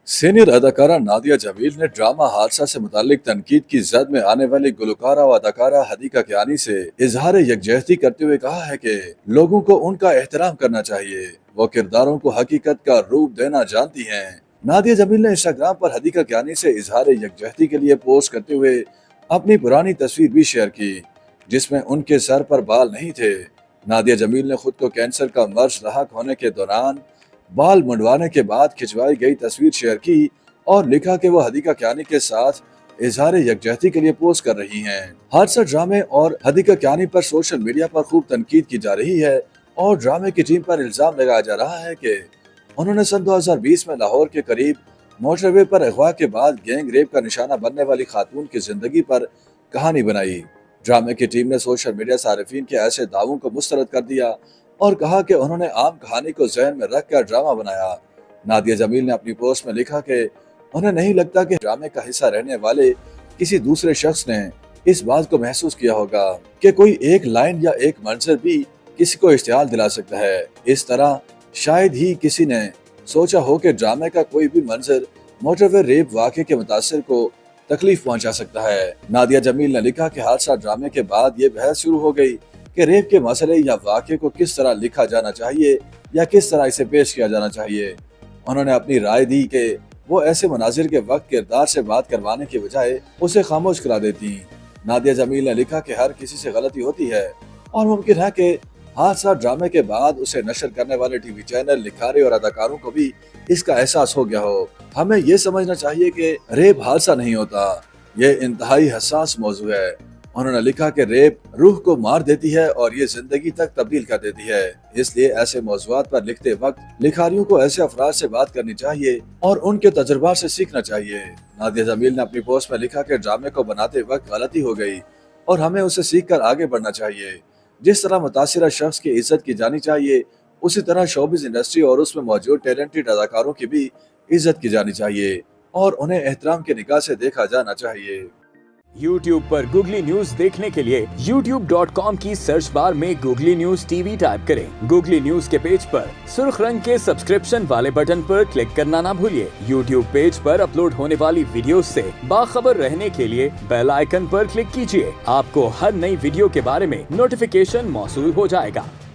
Senior अदाकारा नादिया जमील ने drama हादसा से मुतालिक तनकीद की जद में आने वाली गुलकारा व अदाकारा हदीका कियानी से इजहार यकजहती करते हुए कहा है कि लोगों को उनका एहतराम करना चाहिए। वो किरदारों को हकीकत का रूप देना जानती हैं। नादिया जमील ने इंस्टाग्राम पर हदीका कियानी से इजहार यकजहती के लिए पोस्ट करते हुए अपनी पुरानी तस्वीर भी शेयर की, जिसमें उनके सर पर बाल नहीं थे। नादिया जमील ने खुद को कैंसर का मर्ज लाहक होने के दौरान बाल मुंडवाने के बाद खिंचवाई गई तस्वीर शेयर की और लिखा कि वो हदीका कियानी के साथ इजहार यकजहती के लिए पोस्ट कर रही हैं। हादसा ड्रामे और हदीका कियानी पर सोशल मीडिया पर खूब तनकीद की जा रही है और ड्रामे की टीम पर इल्जाम लगाया जा रहा है कि उन्होंने सन 2020 में लाहौर के करीब मोटरवे पर अगवा के बाद गैंग रेप का निशाना बनने वाली खातून की जिंदगी पर कहानी बनाई। ड्रामे की टीम ने सोशल मीडिया सारिफीन के ऐसे दावों को मुस्तरद कर दिया और कहा कि उन्होंने आम कहानी को जहन में रखकर ड्रामा बनाया। नादिया जमील ने अपनी पोस्ट में लिखा कि उन्हें नहीं लगता कि ड्रामे का हिस्सा रहने वाले किसी दूसरे शख्स ने इस बात को महसूस किया होगा कि कोई एक लाइन या एक मंजर भी किसी को इश्तियाल दिला सकता है। इस तरह शायद ही किसी ने सोचा हो कि ड्रामे का कोई भी मंजर मोटरवे रेप वाक़े के मुतासिर को तकलीफ पहुंचा सकता है। नादिया जमील ने लिखा कि हादसा ड्रामे के बाद ये बहस शुरू हो गई कि रेप के मसले या वाक़े को किस तरह लिखा जाना चाहिए या किस तरह इसे पेश किया जाना चाहिए। उन्होंने अपनी राय दी कि वो ऐसे मनाजिर के वक्त किरदार से बात करवाने के बजाय उसे खामोश करा देती। नादिया जमील ने लिखा कि हर किसी से गलती होती है और मुमकिन है कि हादसा ड्रामे के बाद उसे नशर करने वाले टीवी चैनल, लिखारे और अदाकारों को भी इसका एहसास हो गया हो। हमें ये समझना चाहिए कि रेप हादसा नहीं होता, ये इंतहाई हसास मौजू है। उन्होंने लिखा कि रेप रूह को मार देती है और ये जिंदगी तक तब्दील कर देती है, इसलिए ऐसे मौजूआत पर लिखते वक्त लिखारियों को ऐसे अफराद से बात करनी चाहिए और उनके तजुर्बा से सीखना चाहिए। नादिया जमील ने अपनी पोस्ट में लिखा कि ड्रामे को बनाते वक्त गलती हो गई और हमें उसे सीख कर आगे बढ़ना चाहिए। जिस तरह मुतासिरा शख्स की इज्जत की जानी चाहिए, उसी तरह शोबिज़ इंडस्ट्री और उसमें मौजूद टैलेंटेड अदाकारों की भी इज्जत की जानी चाहिए और उन्हें एहतराम की निगाह से देखा जाना चाहिए। YouTube पर गूगली न्यूज देखने के लिए youtube.com की सर्च बार में गूगली न्यूज टीवी टाइप करें। गूगली न्यूज के पेज पर सुर्ख रंग के सब्सक्रिप्शन वाले बटन पर क्लिक करना ना भूलिए। YouTube पेज पर अपलोड होने वाली वीडियो से बाखबर रहने के लिए बेल आइकन पर क्लिक कीजिए। आपको हर नई वीडियो के बारे में नोटिफिकेशन मौसूल हो जाएगा।